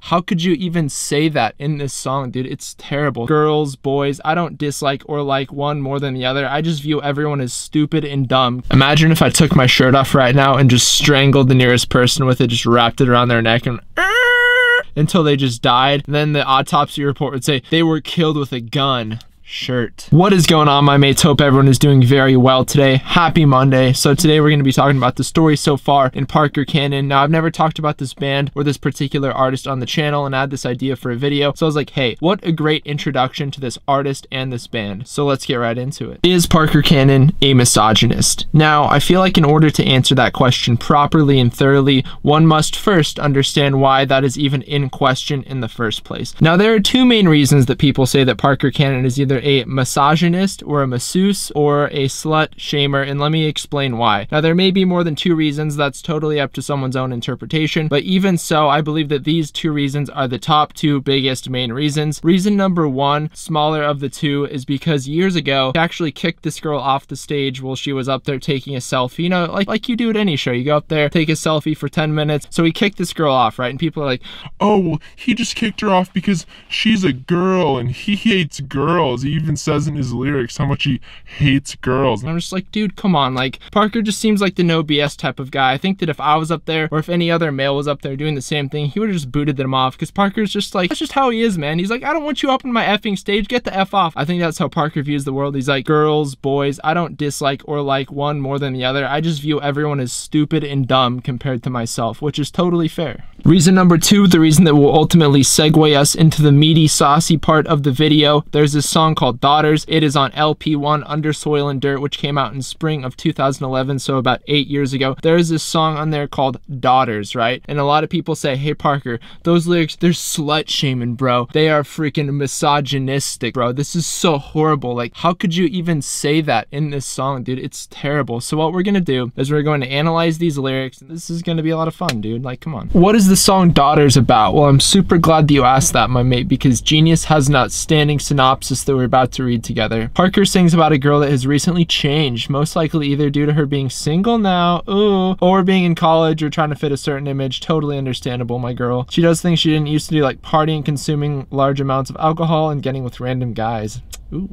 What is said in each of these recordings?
How could you even say that in this song, dude? It's terrible. Girls, boys, I don't dislike or like one more than the other. I just view everyone as stupid and dumb. Imagine if I took my shirt off right now and just strangled the nearest person with it, just wrapped it around their neck and until they just died. And then the autopsy report would say they were killed with a gun. Shirt. What is going on, my mates? Hope everyone is doing very well today. Happy Monday. So today we're going to be talking about the story so far in Parker Cannon. Now, I've never talked about this band or this particular artist on the channel, and I had this idea for a video. So I was like, hey, what a great introduction to this artist and this band. So let's get right into it. Is Parker Cannon a misogynist? Now, I feel like in order to answer that question properly and thoroughly, one must first understand why that is even in question in the first place. Now, there are two main reasons that people say that Parker Cannon is either a misogynist or a masseuse or a slut shamer, and let me explain why. Now, there may be more than two reasons. That's totally up to someone's own interpretation, but even so, I believe that these two reasons are the top two biggest main reasons. Reason number one, smaller of the two, is because years ago he actually kicked this girl off the stage while she was up there taking a selfie. You know, like you do at any show, you go up there, take a selfie for 10 minutes. So he kicked this girl off, right? And people are like, oh, well, he just kicked her off because she's a girl and he hates girls. He even says in his lyrics how much he hates girls. And I'm just like, dude, come on. Like, Parker just seems like the no BS type of guy. I think that if I was up there or if any other male was up there doing the same thing, he would have just booted them off, because Parker's just like, that's just how he is, man. He's like, I don't want you up on my effing stage, get the F off. I think that's how Parker views the world. He's like, girls, boys, I don't dislike or like one more than the other. I just view everyone as stupid and dumb compared to myself, which is totally fair. Reason number two, the reason that will ultimately segue us into the meaty, saucy part of the video, there's this song called Daughters. It is on LP1, Under Soil and Dirt, which came out in spring of 2011, so about 8 years ago. There is this song on there called Daughters, right? And a lot of people say, hey, Parker, those lyrics, they're slut shaming, bro. They are freaking misogynistic, bro. This is so horrible. Like, how could you even say that in this song, dude? It's terrible. So what we're gonna do is we're going to analyze these lyrics. This is gonna be a lot of fun, dude. Like, come on. What is the song Daughters about? Well, I'm super glad that you asked that, my mate, because Genius has an outstanding synopsis that we're about to read together. Parker sings about a girl that has recently changed, most likely either due to her being single now, ooh, or being in college or trying to fit a certain image. Totally understandable, my girl. She does things she didn't used to do, like partying, consuming large amounts of alcohol, and getting with random guys. Ooh.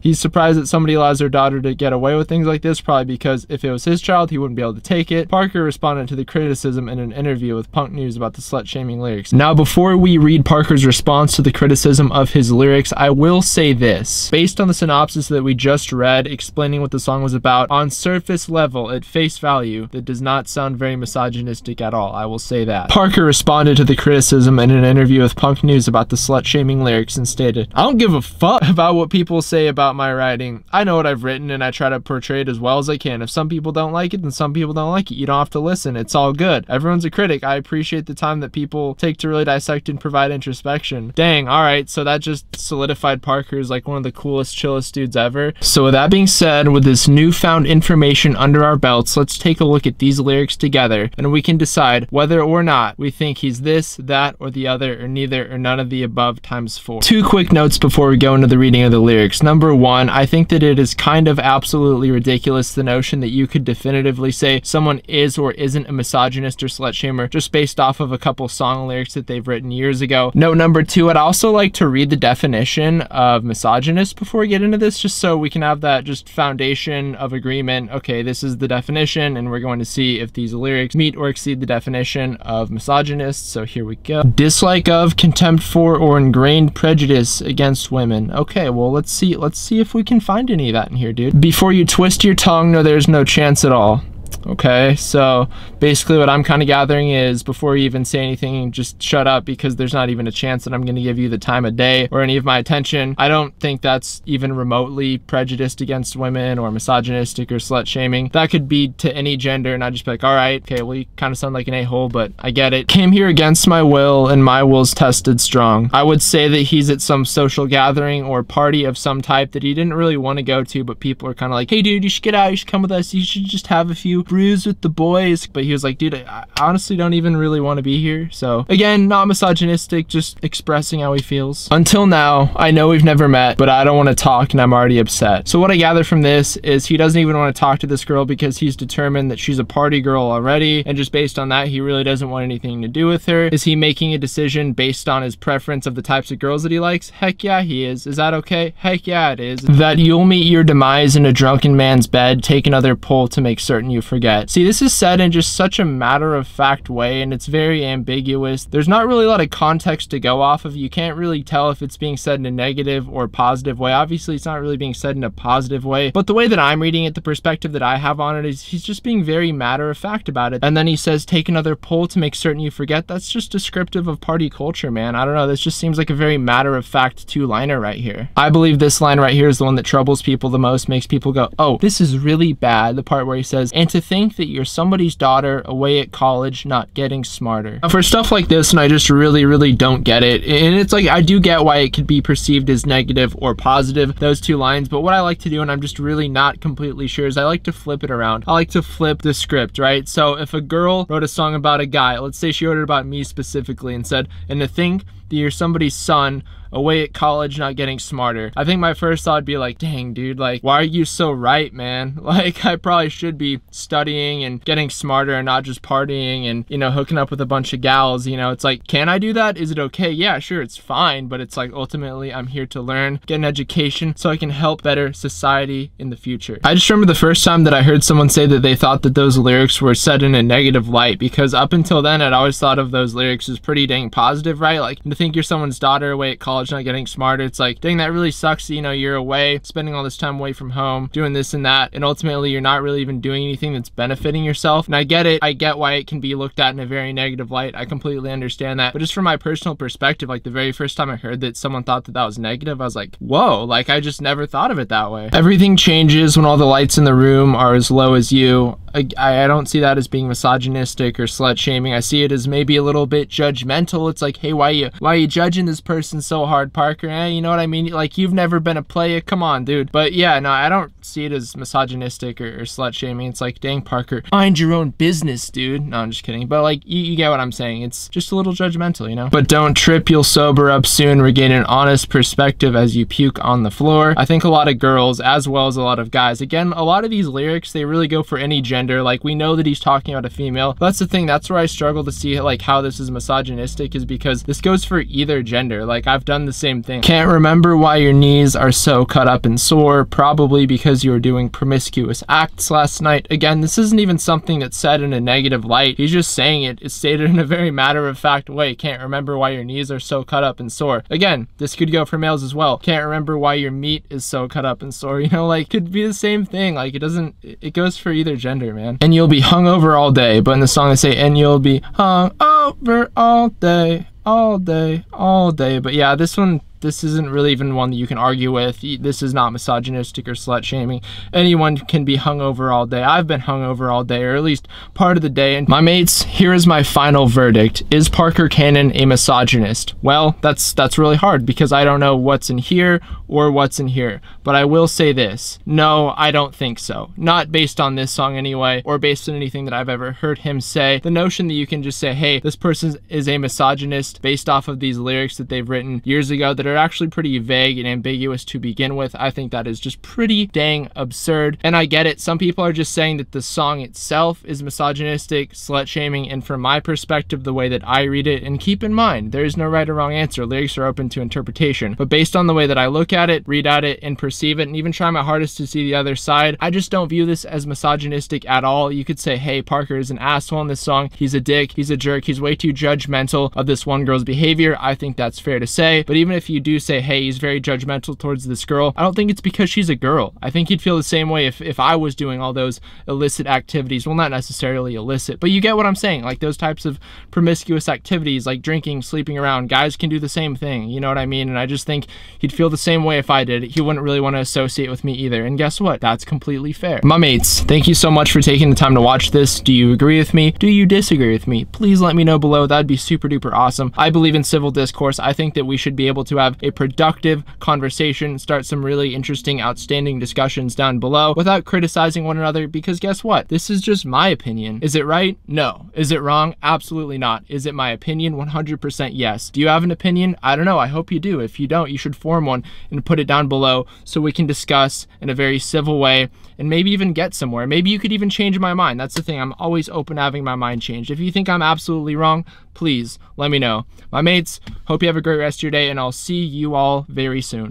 He's surprised that somebody allows their daughter to get away with things like this, probably because if it was his child, he wouldn't be able to take it. Parker responded to the criticism in an interview with Punk News about the slut-shaming lyrics. Now, before we read Parker's response to the criticism of his lyrics, I will say this. Based on the synopsis that we just read, explaining what the song was about, on surface level, at face value, that does not sound very misogynistic at all. I will say that. Parker responded to the criticism in an interview with Punk News about the slut-shaming lyrics and stated, I don't give a fuck about what people say about my writing. I know what I've written and I try to portray it as well as I can. If some people don't like it, then some people don't like it. You don't have to listen. It's all good. Everyone's a critic. I appreciate the time that people take to really dissect and provide introspection. Dang, alright, so that just solidified Parker as like one of the coolest, chillest dudes ever. So with that being said, with this newfound information under our belts, let's take a look at these lyrics together and we can decide whether or not we think he's this, that, or the other, or neither, or none of the above times 4. Two quick notes before we go into the reading of the lyrics. Number one, I think that it is kind of absolutely ridiculous, the notion that you could definitively say someone is or isn't a misogynist or slut shamer just based off of a couple song lyrics that they've written years ago. Note number two, I'd also like to read the definition of misogynist before we get into this, just so we can have that just foundation of agreement. Okay, this is the definition, and we're going to see if these lyrics meet or exceed the definition of misogynist. So here we go. Dislike of, contempt for, or ingrained prejudice against women. Okay, well, let's see if we can find any of that in here, dude. Before you twist your tongue, no, there's no chance at all. Okay, so basically what I'm kind of gathering is before you even say anything, just shut up, because there's not even a chance that I'm going to give you the time of day or any of my attention. I don't think that's even remotely prejudiced against women or misogynistic or slut shaming. That could be to any gender, and I'd just be like, all right, okay, well, you kind of sound like an a-hole, but I get it. Came here against my will, and my will's tested strong. I would say that he's at some social gathering or party of some type that he didn't really want to go to, but people are kind of like, hey dude, you should get out, you should come with us, you should just have a few bruised with the boys. But he was like, dude, I honestly don't even really want to be here. So again, not misogynistic, just expressing how he feels. Until now, I know we've never met, but I don't want to talk and I'm already upset. So what I gather from this is he doesn't even want to talk to this girl because he's determined that she's a party girl already, and just based on that, he really doesn't want anything to do with her. Is he making a decision based on his preference of the types of girls that he likes? Heck yeah, he is. Is that okay? Heck yeah, it is. That you'll meet your demise in a drunken man's bed, take another pull to make certain you forget. See, this is said in just such a matter-of-fact way, and it's very ambiguous. There's not really a lot of context to go off of. You can't really tell if it's being said in a negative or positive way. Obviously, it's not really being said in a positive way, but the way that I'm reading it, the perspective that I have on it, is he's just being very matter-of-fact about it. And then he says, take another pull to make certain you forget. That's just descriptive of party culture, man. I don't know. This just seems like a very matter-of-fact two-liner right here. I believe this line right here is the one that troubles people the most, makes people go, oh, this is really bad. The part where he says, and to think that you're somebody's daughter away at college, not getting smarter. Now, for stuff like this, and I just really don't get it, and it's like, I do get why it could be perceived as negative or positive, those two lines, but what I like to do, and I'm just really not completely sure, is I like to flip it around. I like to flip the script, right? So if a girl wrote a song about a guy, let's say she wrote it about me specifically and said, and to think that you're somebody's son away at college not getting smarter, I think my first thought would be like, dang dude, like why are you so right, man? Like I probably should be studying and getting smarter and not just partying and, you know, hooking up with a bunch of gals. You know, it's like, can I do that? Is it okay? Yeah, sure, it's fine, but it's like, ultimately I'm here to learn, get an education so I can help better society in the future. I just remember the first time that I heard someone say that they thought that those lyrics were said in a negative light, because up until then I'd always thought of those lyrics as pretty dang positive, right? Like to think you're someone's daughter away at college not getting smarter, it's like, dang, that really sucks. You know, you're away spending all this time away from home doing this and that, and ultimately you're not really even doing anything that's benefiting yourself. And I get it, I get why it can be looked at in a very negative light. I completely understand that, but just from my personal perspective, like the very first time I heard that someone thought that that was negative, I was like, whoa, like I just never thought of it that way. Everything changes when all the lights in the room are as low as you. I don't see that as being misogynistic or slut shaming. I see it as maybe a little bit judgmental. It's like, hey, why are you judging this person so hard, Parker? You know what I mean? Like, you've never been a player, come on, dude. But yeah, no, I don't see it as misogynistic or slut shaming. It's like, dang, Parker, mind your own business, dude. No, I'm just kidding. But like, you get what I'm saying. It's just a little judgmental, you know? But don't trip, you'll sober up soon, regain an honest perspective as you puke on the floor. I think a lot of girls, as well as a lot of guys, again, a lot of these lyrics, they really go for any gender. Like, we know that he's talking about a female. That's the thing, that's where I struggle to see like how this is misogynistic, is because this goes for either gender. Like, I've done the same thing. Can't remember why your knees are so cut up and sore, probably because you were doing promiscuous acts last night. Again, this isn't even something that's said in a negative light. He's just saying it. It's stated in a very matter-of-fact way. Can't remember why your knees are so cut up and sore. Again, this could go for males as well. Can't remember why your meat is so cut up and sore. You know, like, could be the same thing. Like, it goes for either gender, man. And you'll be hungover all day, but in the song they say, and you'll be hung over all day, all day, all day. But yeah, this isn't really even one that you can argue with. This is not misogynistic or slut shaming. Anyone can be hungover all day. I've been hungover all day, or at least part of the day. And my mates, here is my final verdict. Is Parker Cannon a misogynist? Well, that's really hard, because I don't know what's in here or what's in here. But I will say this. No, I don't think so. Not based on this song anyway, or based on anything that I've ever heard him say. The notion that you can just say, hey, this person is a misogynist based off of these lyrics that they've written years ago that are actually pretty vague and ambiguous to begin with, I think that is just pretty dang absurd. And I get it, some people are just saying that the song itself is misogynistic, slut shaming, and from my perspective, the way that I read it, and keep in mind, there is no right or wrong answer, lyrics are open to interpretation, but based on the way that I look at it, read at it, and perceive it, and even try my hardest to see the other side, I just don't view this as misogynistic at all. You could say, hey, Parker is an asshole in this song, he's a dick, he's a jerk, he's way too judgmental of this one girl's behavior. I think that's fair to say, but even if you do say, hey, he's very judgmental towards this girl, I don't think it's because she's a girl. I think he'd feel the same way if I was doing all those illicit activities. Well, not necessarily illicit, but you get what I'm saying. Like, those types of promiscuous activities, like drinking, sleeping around, guys can do the same thing, you know what I mean? And I just think he'd feel the same way if I did. He wouldn't really want to associate with me either, and guess what? That's completely fair. My mates, thank you so much for taking the time to watch this. Do you agree with me? Do you disagree with me? Please let me know below. That'd be super duper awesome. I believe in civil discourse. I think that we should be able to have a productive conversation, start some really interesting, outstanding discussions down below without criticizing one another, because guess what? This is just my opinion. Is it right? No. Is it wrong? Absolutely not. Is it my opinion? 100% yes. Do you have an opinion? I don't know. I hope you do. If you don't, you should form one and put it down below so we can discuss in a very civil way and maybe even get somewhere. Maybe you could even change my mind. That's the thing. I'm always open to having my mind changed. If you think I'm absolutely wrong, please let me know. My mates, hope you have a great rest of your day, and I'll see you all very soon.